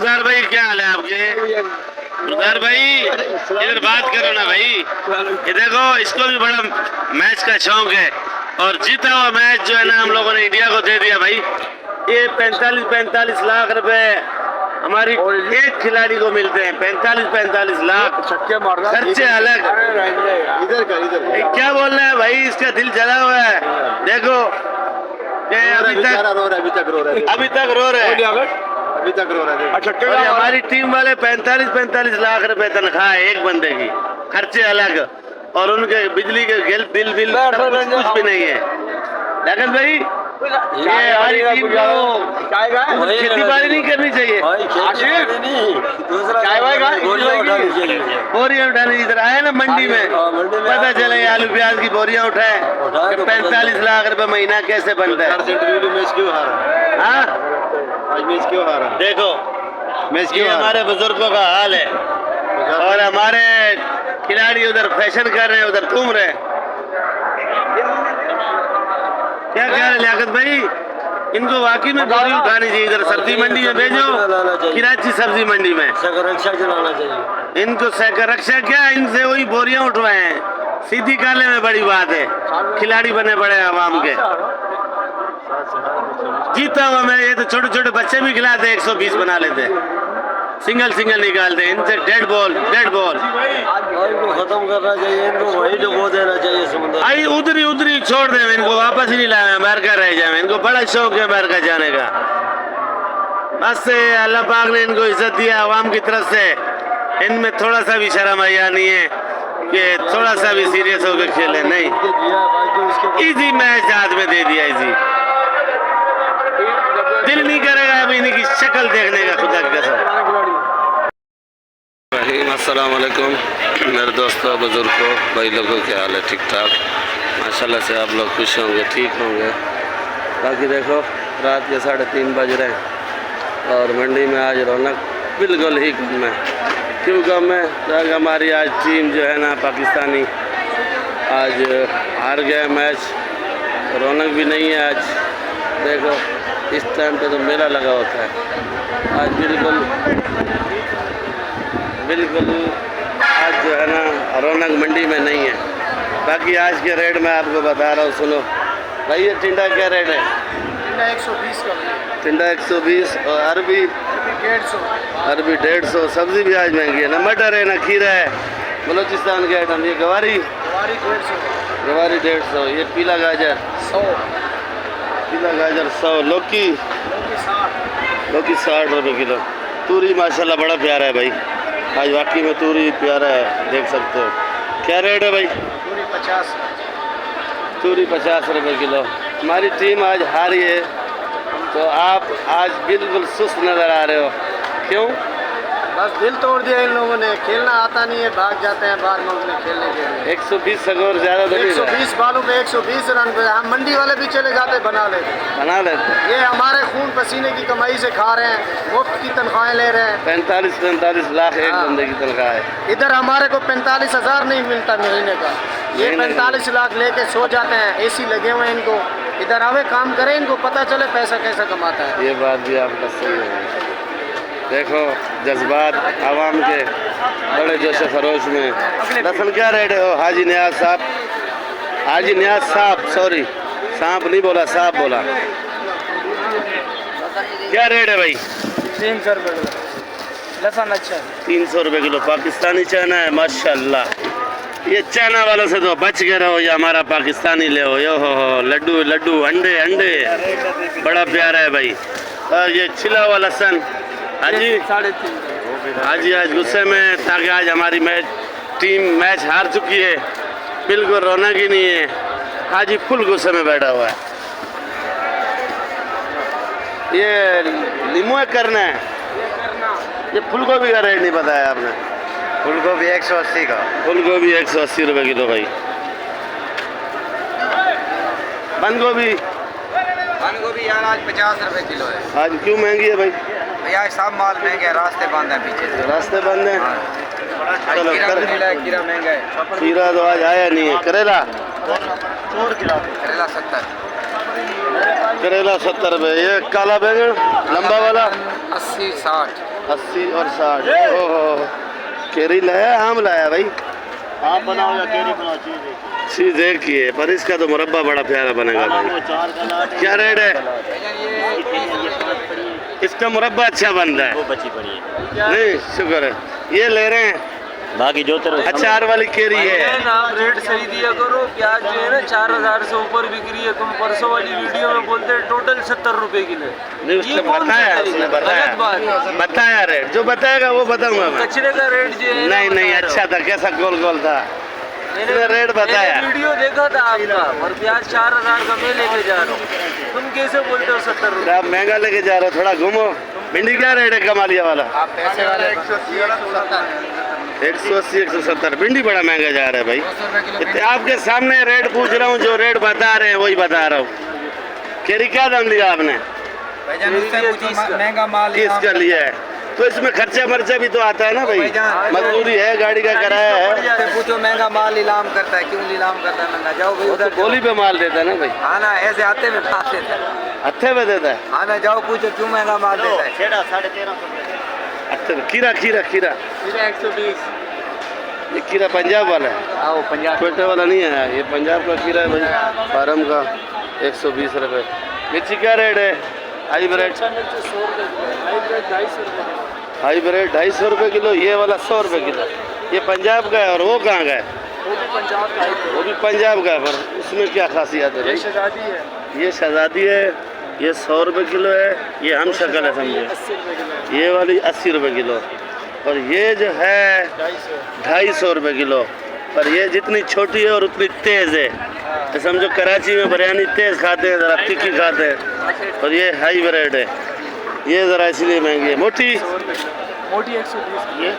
उधर भाई क्या हाल है आपके? उधर भाई इधर बात करो ना भाई। ये देखो इसको भी बड़ा मैच का शौक है और जीता हुआ मैच जो है ना हम लोगों ने इंडिया को दे दिया भाई। ये 45 लाख रुपए हमारी एक खिलाड़ी को मिलते हैं। 45 लाख खर्चे अलग। इधर क्या बोल रहे हैं भाई? इसका दिल जला हुआ है। देखो अभी तक रो रहे हैं। और हमारी टीम वाले 45 लाख रुपए तनख्वाह है एक बंदे की, खर्चे अलग और उनके बिजली के बिल कुछ भी नहीं है। लेकिन भाई ये हमारी टीम को खेती बाड़ी नहीं करनी चाहिए। बोरियां उठाने इधर आए ना मंडी में, पता चले आलू प्याज की बोरियां उठाए। 45 लाख रुपए महीना कैसे बनता है? मैच क्यों हारा? आज मैच क्यों हारा? देखो मैच ये हमारे बुजुर्गों का हाल है और हमारे खिलाड़ी उधर फैशन कर रहे हैं, उधर घूम रहे हैं। क्या कह रहे लियाकत भाई? इनको वाकई में बोरी उठानी चाहिए। इधर सब्जी मंडी में भेजो, कराची सब्जी मंडी में रक्षा चलाना चाहिए इनको। रक्षा क्या, इनसे वही बोरियां उठवाए हैं। सीधी काले में बड़ी बात है, खिलाड़ी बने बड़े आवाम के। जीता हुआ मैं ये तो छोटे छोटे बच्चे भी खिलाते, 120 बना लेते, सिंगल निकालते। इनसे डेड बॉल खत्म करना चाहिए, इनको वही डुबो देना चाहिए समुद्र। आई उधरी छोड़ दे, इनको वापस ही नहीं लाए, अमेरिका रह जाए। इनको बड़ा शौक है अमेरिका जाने का। बस से अल्लाह पाक ने इनको इज्जत दिया आवाम की तरफ से। इनमें थोड़ा सा भी शर्म आया नहीं है कि थोड़ा सा भी सीरियस होकर खेले। नहीं, इजी मैच हाथ में दे दिया। इजी दिल नहीं करेगा अभी इनकी शक्ल देखने का, खुदा की कसम। अस्सलाम वालेकुम मेरे दोस्तों, बुजुर्गों, भाई लोगों, क्या हाल है? ठीक ठाक माशाल्लाह से। आप लोग खुश होंगे, ठीक होंगे। बाकी देखो रात के 3:30 बज रहे हैं और मंडी में आज रौनक बिल्कुल ही कम है। क्यों कम है? तो हमारी आज टीम जो है ना पाकिस्तानी आज हार गया मैच, रौनक भी नहीं है आज। देखो इस टाइम पे तो मेला लगा होता है। आज बिल्कुल आज जो है ना रौनक मंडी में नहीं है। बाकी आज के रेट में आपको बता रहा हूँ, सुनो भाई। ये टिंडा क्या रेट है? टिंडा 120 का। टिंडा 120 और अरबी 150। सब्जी भी आज महंगी है ना, मटर है ना खीरा है। बलोचिस्तान के आइटम। ये गवारी 150। ये पीला गाजर 100। पीला गाजर 100। लौकी 60 रुपये किलो। तूरी माशाल्लाह बड़ा प्यारा है भाई, आज वाकई में तूरी प्यारा है, देख सकते हो। क्या रेट है भाई? तूरी 50 रुपये किलो। हमारी टीम आज हारी है तो आप आज बिल्कुल सुस्त नज़र आ रहे हो। क्यों? बस दिल तोड़ दिया इन लोगों ने। खेलना आता नहीं है, भाग जाते हैं बाहर मुल्क में खेलने के लिए। 120 स्कोर ज़्यादा तो 120 बालों पे 120 रन पे हम मंडी वाले भी चले जाते बना लेते। ये हमारे खून पसीने की कमाई से खा रहे हैं, मुफ्त की तनख्वाहें ले रहे हैं। 45 लाख एक बंदे की तनख्वाह है। इधर हमारे को 45,000 नहीं मिलता महीने का। ये 45 लाख लेके सो जाते हैं, AC लगे हुए हैं इनको। इधर आवे काम करें, इनको पता चले पैसा कैसा कमाता है। ये बात भी आपका सही है। देखो जज्बात आवाम के बड़े जोश खरोश में। लहसुन क्या रेट है? हाजी नियाज साहब सॉरी, सांप नहीं बोला, साहब बोला। क्या रेट है भाई? 300 रुपये किलो लहसुन। अच्छा 300 रुपये किलो। पाकिस्तानी चाना है माशाल्लाह। ये चाइना वालों से तो बच के रहो, या हमारा पाकिस्तानी ले हो। यो हो लड्डू अंडे बड़ा प्यारा है भाई। और ये छिला हुआ लहसुन हाजी 3.5। हाजी आज गुस्से में, ताकि आज हमारी टीम मैच हार चुकी है, बिल्कुल रौनक ही नहीं है। हाजी फुल गुस्से में बैठा हुआ है। ये नींबू करना है। ये फूल गोभी का रेट नहीं बताया आपने? फूल गोभी 180 का। फूल गोभी 180 रुपये किलो भाई। बंद गोभी यार आज 50 रुपये किलो है। आज क्यों महंगी है भाई? भैया सब माल महंगे हैं, रास्ते बंद है पीछे से। रास्ते बंद हैं। चलो खीरा महंगा है। खीरा तो आज आया नहीं है। करेला 70। करेला 70 रुपये। ये काला बैंगन लंबा वाला 80 60 80 और 60। ओहो, केरी लाया, आम लाया भाई। आप बनाओ या केरी बनाओ, चीज एक ही है, पर इसका तो मुरब्बा बड़ा प्यारा बनेगा भाई। वो 4 का लाट है। क्या रेट है? ये 5 पड़ी है, इसका मुरब्बा अच्छा बन रहा वो है। बची पड़ी है। नहीं, शुक्र है। ये ले रहे हैं, बाकी जो तेरे अचार वाली केरी है। आप रेट सही दिया करो। प्याज जो है ना 4000 से ऊपर बिक रही है। तुम परसों वाली वीडियो में बोलते हैं टोटल 70 रुपए किलो। नहीं, उसने बताया, उसने बताया, गलत बात। बताया रेट। जो बताएगा वो बताऊंगा मैं। कचरे का रेट जो है नहीं नहीं, अच्छा था, कैसा गोल गोल था। उसने रेट बताया। वीडियो देखा था आपका, और प्याज 4000 का मैं लेके जा रहा हूँ। तुम कैसे बोलते हो 70 रुपए? आप महंगा लेके जा रहे हो, थोड़ा घूमो। भिंडी क्या रेट है कमालिया वाला? आप पैसे वाले 180 180 170। भिंडी बड़ा महंगा जा रहा है भाई। 200 रुपए किलो इतने आपके सामने रेट पूछ रहा हूँ, जो रेट बता रहे हैं वही बता रहा हूँ। केरी क्या दाम लिया आपने? भाईजान उससे पूछो, महंगा माल किस का लिया है? तो इसमें खर्चा मर्चा भी तो आता है ना भाई। मजदूरी है, गाड़ी का किराया है। से पूछो महंगा माल नीलाम करता है, क्यों नीलाम करता है महंगा? जाओ भाई वो तो उधर गोली पे माल देता है ना भाई। हाँ ना, ऐसे आते में बात देता है। हत्थे पे देता है। हाँ ना, जाओ पूछो क्यों महंगा माल देता है। छेड़ा 1350। हत्थे पे। खीरा खीरा खीरा 120। ये खीरा पंजाब वाला है, आओ पंजाब छोटे वाला नहीं है। ये पंजाब का खीरा है भाई, फार्म का। 120 रुपये। मिर्ची क्या रेट है? हाईब्रेड 250 रुपये किलो। ये वाला 100 रुपये किलो। ये पंजाब का है। और वो कहाँ का है? वो भी पंजाब का है। पर उसमें क्या खासियत है भाई? शहजादी है। ये शहजादी है, ये 100 रुपये किलो है। ये हम शक्ल है समझे। 80 रुपए किलो। ये वाली 80 रुपये किलो। और ये जो है 250 रुपये किलो। पर ये जितनी छोटी है और उतनी तेज़ है। तो समझो कराची में बिरयानी तेज़ खाते हैं, ज़रा तिक्की खाते हैं। और ये हाई ब्रेड है, ये ज़रा इसलिए महंगी है। मोटी मोटी 120। ये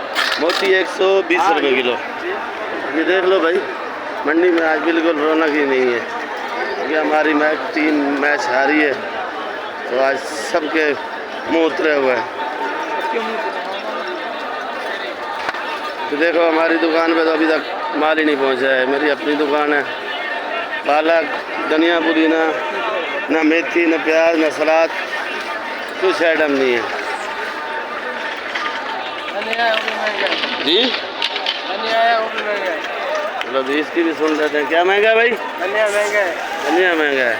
मोटी 120 रुपये किलो। ये देख लो भाई, मंडी में आज बिल्कुल रौनक ही नहीं है। ये हमारी टीम मैच हारी है, तो आज सबके मुँह उतरे हुए हैं। तो देखो हमारी दुकान पे तो अभी तक माल ही नहीं पहुंचा है। मेरी अपनी दुकान है। पालक, धनिया, पुदीना, ना मेथी, ना प्याज, ना सलाद, कुछ आइटम नहीं है जी। चलो तो इसकी भी सुन लेते हैं। क्या महंगा है भाई? धनिया महंगा है। धनिया महंगा है।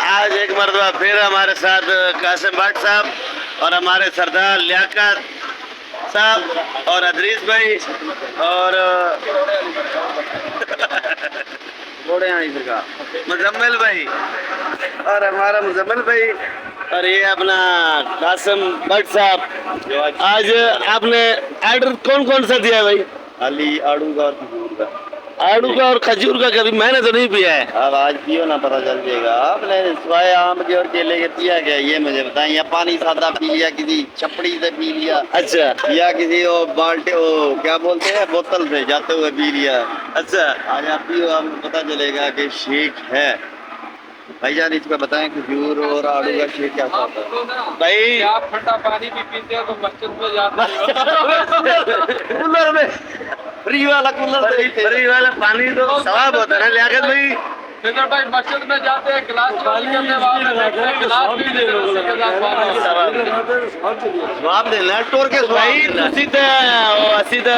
आज एक मरतबा फिर हमारे साथ कासिम भट्ट साहब और हमारे सरदार लियाकत साहब और अदरीस भाई और मुजम्मिल भाई और हमारा मुजम्मिल भाई और ये अपना कासिम भट्ट साहब। आज आपने ऑर्डर कौन कौन सा दिया है भाई? खाली आड़ू का और खजूर का। आड़ू का और खजूर का कभी मैंने तो नहीं पिया है। अब आज पियो ना, पता चल जाएगा। आपने सिवाय आम के और केले के पिया क्या, ये मुझे बताएं? या पानी सादा पी लिया, किसी छपड़ी से पी लिया, अच्छा या किसी वो बाल्टे वो क्या बोलते हैं बोतल से जाते हुए पी लिया। अच्छा। आज आप पियो, आपको पता चलेगा कि शेक है। भाईजान इस पे बताएं खजूर और आड़ू का शेक क्या होता है? भाई आप ठंडा पानी भी पीते हो तो मस्जिद में जाते हो। कूलर में फ्री वाला कूलर फ्री वाला पानी तो सवाब होता है ना लियाकत भाई। फिर भाई मस्जिद में जाते हैं, गिलास खाली करने वाले गिलास भी दे दो, उसके साथ पानी। जवाब देना टोर के भाई तुसी तो असी तो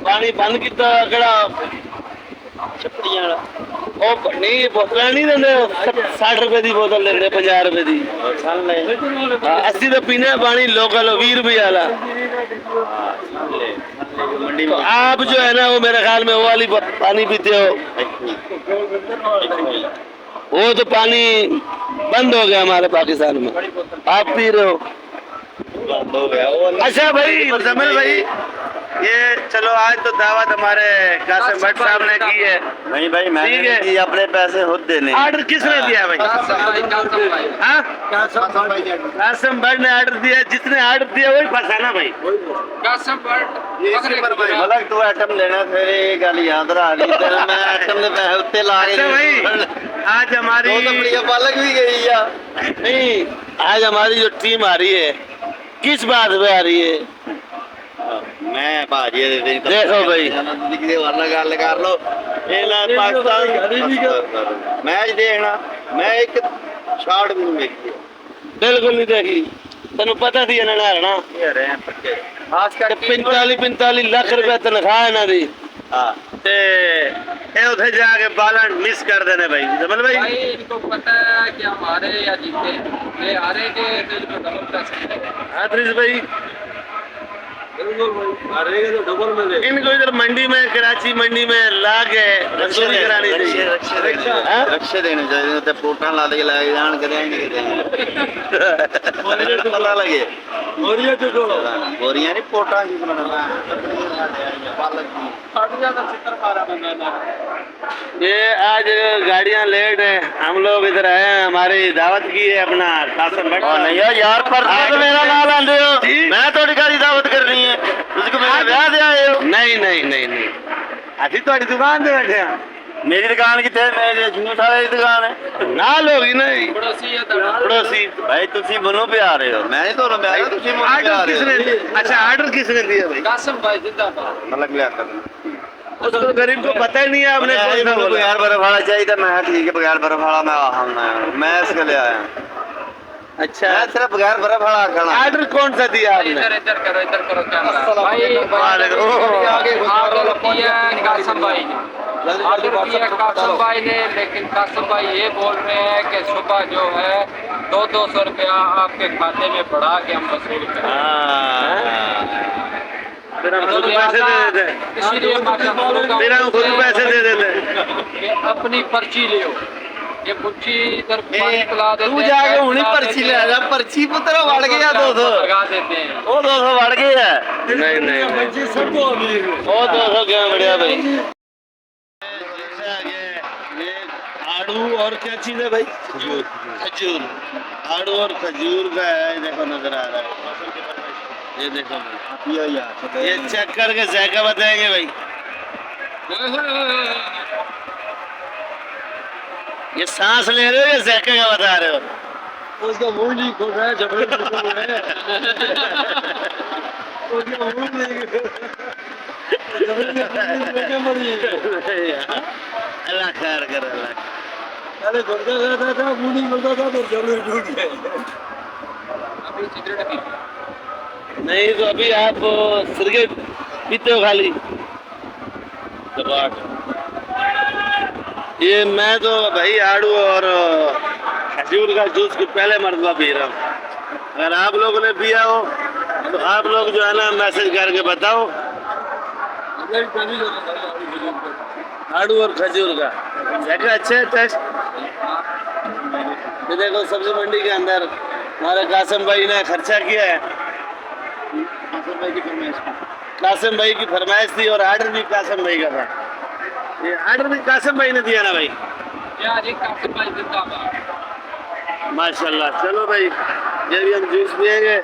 पानी बंद किया कड़ा छपड़ियां ਉਹ ਨਹੀਂ ਬੋਤਲਾਂ ਨਹੀਂ ਦਿੰਦੇ 60 ਰੁਪਏ ਦੀ ਬੋਤਲ ਦਿੰਦੇ 50 ਰੁਪਏ ਦੀ ਅਸੀਂ ਤਾਂ ਪੀਨੇ ਆ ਪਾਣੀ ਲੋਕਲ 20 रुपए वाला। मंडी तो में आप जो है ना वो मेरे ख्याल में वो वाली पानी पीते हो, वो तो पानी बंद हो गया हमारे पाकिस्तान में, आप पी रहे हो। बंद हो गया वो। अच्छा भाई मुजम्मिल भाई, ये चलो आज तो दावत हमारे कासिम भट्ट साहब ने की है। नहीं भाई ठीक मैंने है। नहीं, अपने पैसे खुद देने। ऑर्डर किसने दिया भाई? हाँ कासिम भट्ट ने ऑर्डर दिया। जिसने ऑर्डर दिया वही फंसा ना भाई। मलक तू आइटम लेना फिर ये गल याद रहा ली तेरे मैं आइटम दे पैसे उत्ते ला के। अच्छा भाई आज हमारी तो बढ़िया पालक भी गई या नहीं, आज हमारी जो टीम आ रही है किस बात पे आ रही है? मैं भाजी दे देखो भाई। दिखदे वाला गल कर लो। ये ना पाकिस्तान मैच देखना, मैं एक शॉट भी नहीं देखी। बिल्कुल नहीं देखी तेन पता थी इन्होंने हारना ये रहे हैं पक्के खास कर 45 लाख रुपए तनख्वाह इन्हों की हाँ ते ये उधर जाके बालन मिस कर देने भाई जमल भाई भाई इनको पता है कि हम हारे या जीते, ये हारेंगे तो इनको डबल पैसे मिलेंगे। आदरीस भाई इनको इधर मंडी में कराची मंडी में ला के रसोई करानी चाहिए हाँ? रक्षे देने चाहिए तो पोटा ला के लाए जान करे नहीं कहते पता लगे बोरियां नहीं पोटा की बनाना पालक की फट जाता चित्र मारा मैंने। ये आज गाड़ियां लेट है हम लोग इधर आए हैं हमारी दावत की है अपना कासम भट्ट नहीं यार पर तो मेरा नाल आंदे हो मैं थोड़ी गाड़ी दावत करनी है उसको मेरे ब्याह दे आए हो नहीं नहीं नहीं नहीं अभी थोड़ी दुकान पे बैठे हैं मेरी दुकान कितने मेरे जून सारे की दुकान है नाल होगी नहीं पड़ोसी है तड़ा। पड़ोसी भाई तुसी मनो पे आ रहे हो मैं नहीं तो मैं आ रहा तुसी मनो पे आ आर्डर रहे किसने हो अच्छा आर्डर किसने दिया भाई कासम भाई जिंदाबाद। मतलब लिया कर उसको गरीब को पता ही नहीं है आपने कौन सा बोला बगैर बर्फ वाला चाहिए था मैं ठीक है बगैर बर्फ वाला मैं हम ना मैं इसके लिए आया अच्छा मैं सिर्फ बगैर बर्फ वाला खाना आर्डर कौन सा दिया आपने इधर करो कैमरा भाई। वालेकुम। आर्डर किया है कासम भाई ने, आर्डर किया कासम भाई ने, लेकिन कासम भाई ये बोल रहे हैं कि सुबह जो है 200 रुपया आपके खाते में बढ़ा के हम वसूल करें। हाँ। फिर हम खुद पैसे दे देते इसीलिए फिर हम खुद पैसे दे देते कि अपनी पर्ची ले ये पर्ची इधर पानी पिला देते तू हैं, जाके चाय हुनी पिला पर्ची देते ले हैं, आ पर्ची पुत्र बढ़ गया 200 लगा देते हैं। वो 200 बढ़ गया है नहीं नहीं वो 200 क्या बढ़िया भाई ये आड़ू और क्या चीज है भाई खजूर खजूर आड़ू और खजूर का है देखो नजर आ रहा है ये देखो भाई ये चेक करके जायका बताएंगे भाई ये सांस ले रहे हो या जायका का बता रहे हो उसका मुंह नहीं खोल रहा है अल्लाह खैर कर अल्लाह पहले गुर्दा खाता था मुंह नहीं खोलता था तो जरूर टूट गए। अभी सिगरेट पी नहीं तो अभी आप सिगरेट पीते हो खाली कबाट ये मैं तो भाई आड़ू और खजूर का जूस की पहले मरतबा पी रहा हूँ अगर आप लोगों ने पिया हो तो आप लोग जो है ना मैसेज करके बताओ आड़ू और खजूर का देखा अच्छा है टेस्ट ये देखो सब्जी मंडी के अंदर हमारे कासिम भाई ने खर्चा किया है कासिम भाई की फरमाइश थी और आर्डर भी कासिम भाई का था ये आर्डर भी कासिम भाई ने दिया ना भाई क्या जी कासिम भाई जिंदाबाद। माशाल्लाह चलो भाई ये भी हम जूस पिएंगे